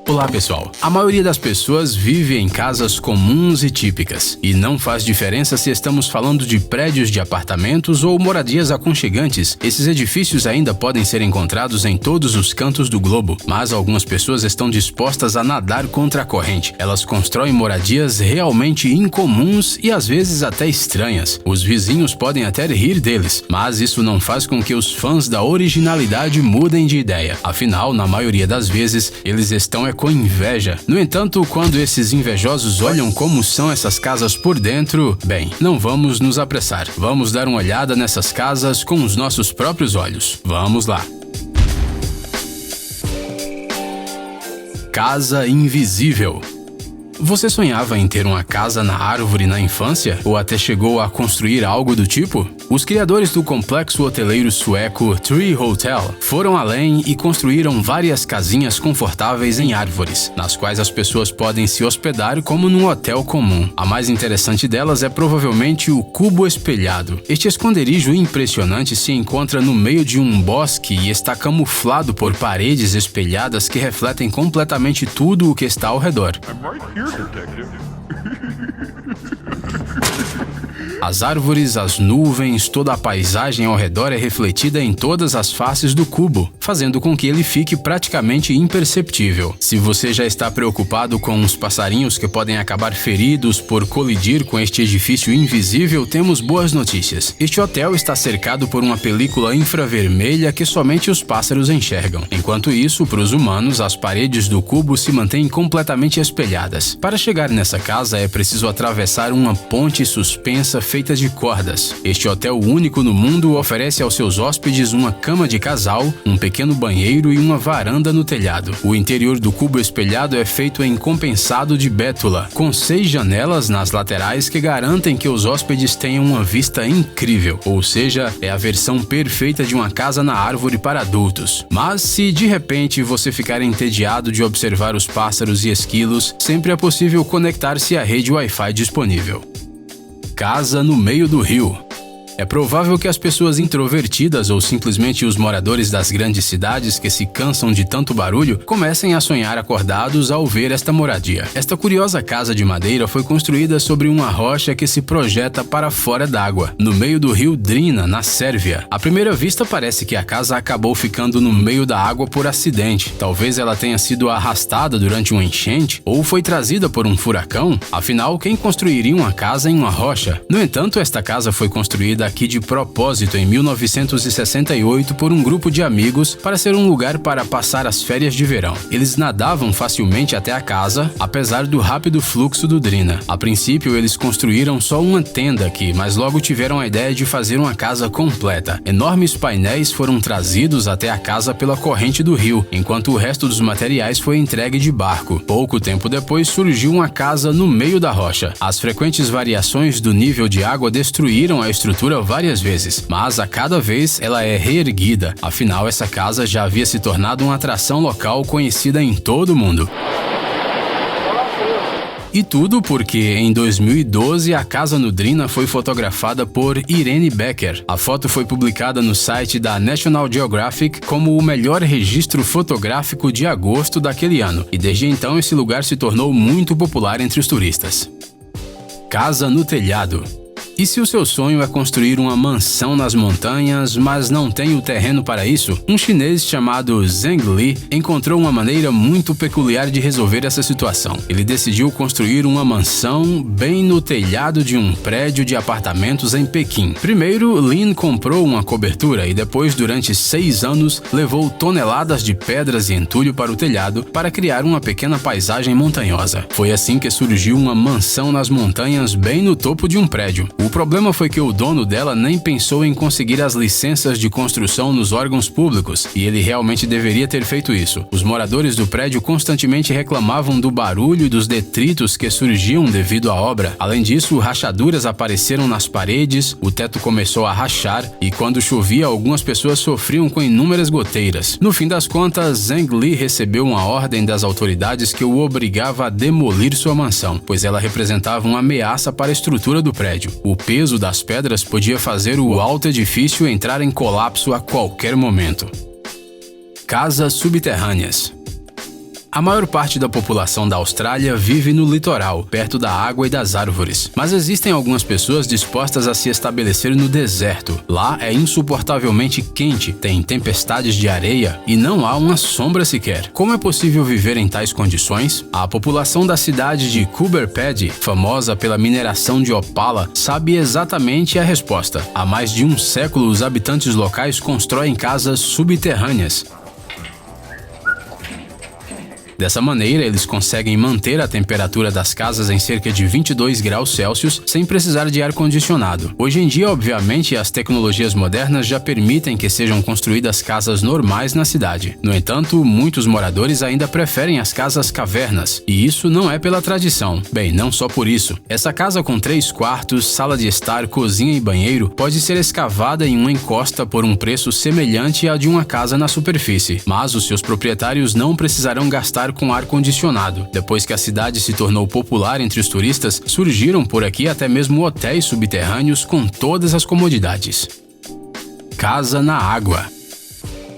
Olá pessoal, a maioria das pessoas vive em casas comuns e típicas, e não faz diferença se estamos falando de prédios de apartamentos ou moradias aconchegantes. Esses edifícios ainda podem ser encontrados em todos os cantos do globo, mas algumas pessoas estão dispostas a nadar contra a corrente. Elas constroem moradias realmente incomuns e às vezes até estranhas. Os vizinhos podem até rir deles, mas isso não faz com que os fãs da originalidade mudem de ideia. Afinal, na maioria das vezes, eles estão com inveja. No entanto, quando esses invejosos olham como são essas casas por dentro, bem, não vamos nos apressar. Vamos dar uma olhada nessas casas com os nossos próprios olhos. Vamos lá. Casa invisível. Você sonhava em ter uma casa na árvore na infância? Ou até chegou a construir algo do tipo? Os criadores do complexo hoteleiro sueco Tree Hotel foram além e construíram várias casinhas confortáveis em árvores, nas quais as pessoas podem se hospedar como num hotel comum. A mais interessante delas é provavelmente o cubo espelhado. Este esconderijo impressionante se encontra no meio de um bosque e está camuflado por paredes espelhadas que refletem completamente tudo o que está ao redor. As árvores, as nuvens, toda a paisagem ao redor é refletida em todas as faces do cubo, fazendo com que ele fique praticamente imperceptível. Se você já está preocupado com os passarinhos que podem acabar feridos por colidir com este edifício invisível, temos boas notícias. Este hotel está cercado por uma película infravermelha que somente os pássaros enxergam. Enquanto isso, para os humanos, as paredes do cubo se mantêm completamente espelhadas. Para chegar nessa casa é preciso atravessar uma ponte suspensa feita de cordas. Este hotel único no mundo oferece aos seus hóspedes uma cama de casal, um pequeno banheiro e uma varanda no telhado. O interior do cubo espelhado é feito em compensado de bétula, com 6 janelas nas laterais que garantem que os hóspedes tenham uma vista incrível, ou seja, é a versão perfeita de uma casa na árvore para adultos. Mas se de repente você ficar entediado de observar os pássaros e esquilos, sempre é possível conectar-se à rede Wi-Fi disponível. Casa no meio do rio. É provável que as pessoas introvertidas ou simplesmente os moradores das grandes cidades que se cansam de tanto barulho comecem a sonhar acordados ao ver esta moradia. Esta curiosa casa de madeira foi construída sobre uma rocha que se projeta para fora d'água, no meio do rio Drina, na Sérvia. À primeira vista parece que a casa acabou ficando no meio da água por acidente. Talvez ela tenha sido arrastada durante uma enchente ou foi trazida por um furacão. Afinal, quem construiria uma casa em uma rocha? No entanto, esta casa foi construída aqui de propósito em 1968 por um grupo de amigos para ser um lugar para passar as férias de verão. Eles nadavam facilmente até a casa, apesar do rápido fluxo do Drina. A princípio, eles construíram só uma tenda aqui, mas logo tiveram a ideia de fazer uma casa completa. Enormes painéis foram trazidos até a casa pela corrente do rio, enquanto o resto dos materiais foi entregue de barco. Pouco tempo depois, surgiu uma casa no meio da rocha. As frequentes variações do nível de água destruíram a estrutura várias vezes, mas a cada vez ela é reerguida. Afinal, essa casa já havia se tornado uma atração local conhecida em todo o mundo. E tudo porque, em 2012, a casa no Drina foi fotografada por Irene Becker. A foto foi publicada no site da National Geographic como o melhor registro fotográfico de agosto daquele ano, e desde então esse lugar se tornou muito popular entre os turistas. Casa no telhado. E se o seu sonho é construir uma mansão nas montanhas, mas não tem o terreno para isso? Um chinês chamado Zheng Li encontrou uma maneira muito peculiar de resolver essa situação. Ele decidiu construir uma mansão bem no telhado de um prédio de apartamentos em Pequim. Primeiro, Lin comprou uma cobertura e depois, durante 6 anos, levou toneladas de pedras e entulho para o telhado para criar uma pequena paisagem montanhosa. Foi assim que surgiu uma mansão nas montanhas bem no topo de um prédio. O problema foi que o dono dela nem pensou em conseguir as licenças de construção nos órgãos públicos, e ele realmente deveria ter feito isso. Os moradores do prédio constantemente reclamavam do barulho e dos detritos que surgiam devido à obra. Além disso, rachaduras apareceram nas paredes, o teto começou a rachar, e quando chovia, algumas pessoas sofriam com inúmeras goteiras. No fim das contas, Zheng Li recebeu uma ordem das autoridades que o obrigava a demolir sua mansão, pois ela representava uma ameaça para a estrutura do prédio. O peso das pedras podia fazer o alto edifício entrar em colapso a qualquer momento. Casas subterrâneas. A maior parte da população da Austrália vive no litoral, perto da água e das árvores. Mas existem algumas pessoas dispostas a se estabelecer no deserto. Lá é insuportavelmente quente, tem tempestades de areia e não há uma sombra sequer. Como é possível viver em tais condições? A população da cidade de Coober Pedy, famosa pela mineração de opala, sabe exatamente a resposta. Há mais de um século, os habitantes locais constroem casas subterrâneas. Dessa maneira, eles conseguem manter a temperatura das casas em cerca de 22 graus Celsius sem precisar de ar-condicionado. Hoje em dia, obviamente, as tecnologias modernas já permitem que sejam construídas casas normais na cidade. No entanto, muitos moradores ainda preferem as casas cavernas, e isso não é pela tradição. Bem, não só por isso. Essa casa com 3 quartos, sala de estar, cozinha e banheiro pode ser escavada em uma encosta por um preço semelhante ao de uma casa na superfície, mas os seus proprietários não precisarão gastar com ar-condicionado. Depois que a cidade se tornou popular entre os turistas, surgiram por aqui até mesmo hotéis subterrâneos com todas as comodidades. Casa na água.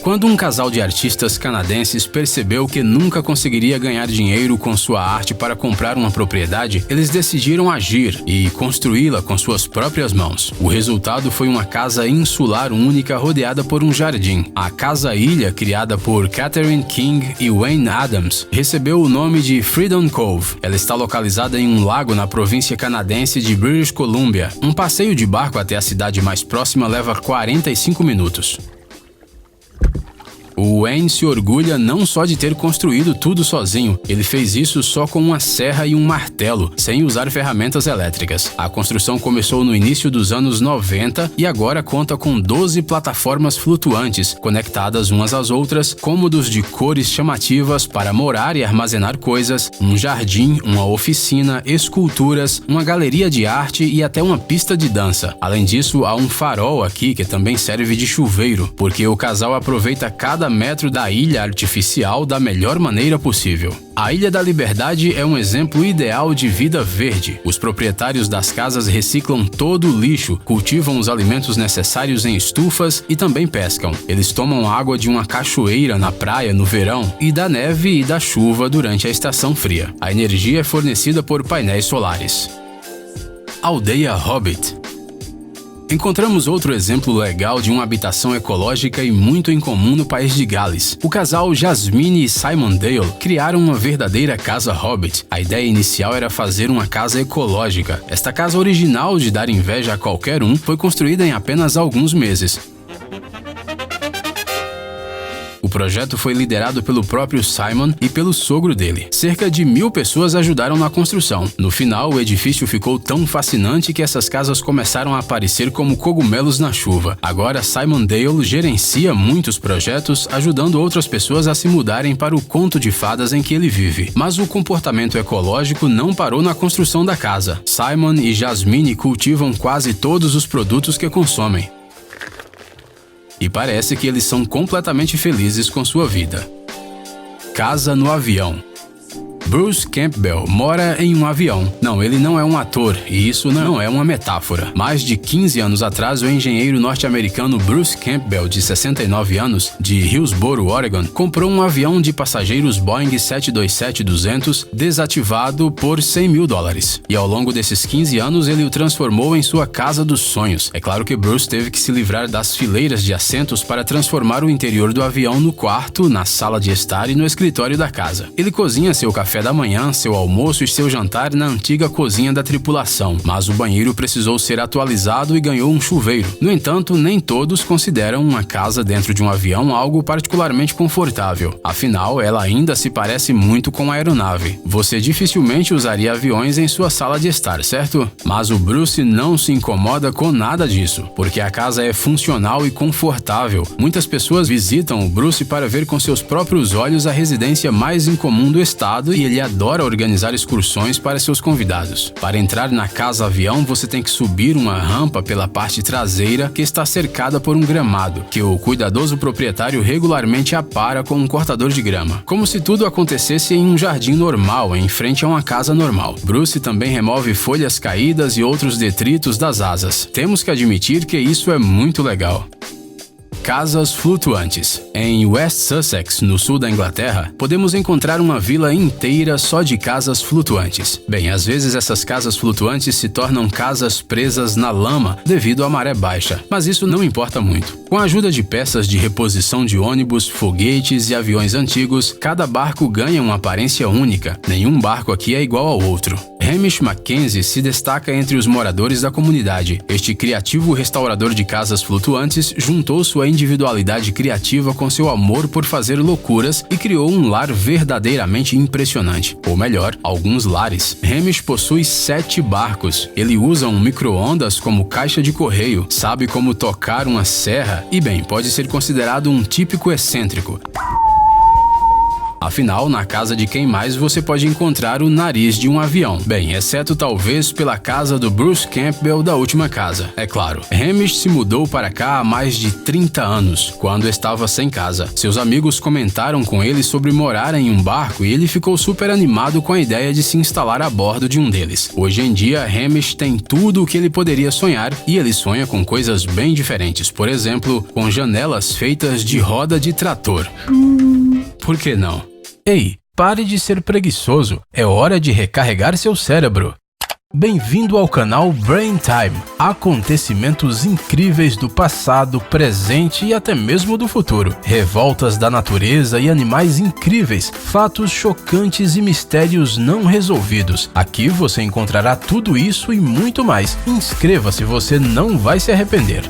Quando um casal de artistas canadenses percebeu que nunca conseguiria ganhar dinheiro com sua arte para comprar uma propriedade, eles decidiram agir e construí-la com suas próprias mãos. O resultado foi uma casa insular única rodeada por um jardim. A Casa Ilha, criada por Catherine King e Wayne Adams, recebeu o nome de Freedom Cove. Ela está localizada em um lago na província canadense de British Columbia. Um passeio de barco até a cidade mais próxima leva 45 minutos. O Wayne se orgulha não só de ter construído tudo sozinho, ele fez isso só com uma serra e um martelo, sem usar ferramentas elétricas. A construção começou no início dos anos 90 e agora conta com 12 plataformas flutuantes, conectadas umas às outras, cômodos de cores chamativas para morar e armazenar coisas, um jardim, uma oficina, esculturas, uma galeria de arte e até uma pista de dança. Além disso, há um farol aqui que também serve de chuveiro, porque o casal aproveita cada metro da ilha artificial da melhor maneira possível. A Ilha da Liberdade é um exemplo ideal de vida verde. Os proprietários das casas reciclam todo o lixo, cultivam os alimentos necessários em estufas e também pescam. Eles tomam água de uma cachoeira na praia no verão e da neve e da chuva durante a estação fria. A energia é fornecida por painéis solares. Aldeia Hobbit. Encontramos outro exemplo legal de uma habitação ecológica e muito incomum no país de Gales. O casal Jasmine e Simon Dale criaram uma verdadeira casa Hobbit. A ideia inicial era fazer uma casa ecológica. Esta casa original de dar inveja a qualquer um foi construída em apenas alguns meses. O projeto foi liderado pelo próprio Simon e pelo sogro dele. Cerca de 1000 pessoas ajudaram na construção. No final, o edifício ficou tão fascinante que essas casas começaram a aparecer como cogumelos na chuva. Agora, Simon Dale gerencia muitos projetos, ajudando outras pessoas a se mudarem para o conto de fadas em que ele vive. Mas o comportamento ecológico não parou na construção da casa. Simon e Jasmine cultivam quase todos os produtos que consomem. E parece que eles são completamente felizes com sua vida. Casa no avião. Bruce Campbell mora em um avião. Não, ele não é um ator, e isso não é uma metáfora. Mais de 15 anos atrás, o engenheiro norte-americano Bruce Campbell, de 69 anos, de Hillsboro, Oregon, comprou um avião de passageiros Boeing 727-200 desativado por $100 mil. E ao longo desses 15 anos, ele o transformou em sua casa dos sonhos. É claro que Bruce teve que se livrar das fileiras de assentos para transformar o interior do avião no quarto, na sala de estar e no escritório da casa. Ele cozinha seu café da manhã, seu almoço e seu jantar na antiga cozinha da tripulação, mas o banheiro precisou ser atualizado e ganhou um chuveiro. No entanto, nem todos consideram uma casa dentro de um avião algo particularmente confortável. Afinal, ela ainda se parece muito com a aeronave. Você dificilmente usaria aviões em sua sala de estar, certo? Mas o Bruce não se incomoda com nada disso, porque a casa é funcional e confortável. Muitas pessoas visitam o Bruce para ver com seus próprios olhos a residência mais incomum do estado e ele adora organizar excursões para seus convidados. Para entrar na casa avião, você tem que subir uma rampa pela parte traseira que está cercada por um gramado, que o cuidadoso proprietário regularmente apara com um cortador de grama. Como se tudo acontecesse em um jardim normal, em frente a uma casa normal. Bruce também remove folhas caídas e outros detritos das asas. Temos que admitir que isso é muito legal. casas flutuantes. Em West Sussex, no sul da Inglaterra, podemos encontrar uma vila inteira só de casas flutuantes. Bem, às vezes essas casas flutuantes se tornam casas presas na lama devido à maré baixa, mas isso não importa muito. Com a ajuda de peças de reposição de ônibus, foguetes e aviões antigos, cada barco ganha uma aparência única. Nenhum barco aqui é igual ao outro. Hamish Mackenzie se destaca entre os moradores da comunidade. Este criativo restaurador de casas flutuantes juntou sua individualidade criativa com seu amor por fazer loucuras e criou um lar verdadeiramente impressionante. Ou melhor, alguns lares. Hamish possui 7 barcos. Ele usa um micro-ondas como caixa de correio, sabe como tocar uma serra e, bem, pode ser considerado um típico excêntrico. Afinal, na casa de quem mais você pode encontrar o nariz de um avião? Bem, exceto talvez pela casa do Bruce Campbell da última casa. É claro, Hamish se mudou para cá há mais de 30 anos, quando estava sem casa. Seus amigos comentaram com ele sobre morar em um barco e ele ficou super animado com a ideia de se instalar a bordo de um deles. Hoje em dia, Hamish tem tudo o que ele poderia sonhar e ele sonha com coisas bem diferentes. Por exemplo, com janelas feitas de roda de trator. Por que não? Ei, pare de ser preguiçoso, é hora de recarregar seu cérebro. Bem-vindo ao canal Brain Time, acontecimentos incríveis do passado, presente e até mesmo do futuro, revoltas da natureza e animais incríveis, fatos chocantes e mistérios não resolvidos. Aqui você encontrará tudo isso e muito mais. Inscreva-se, você não vai se arrepender.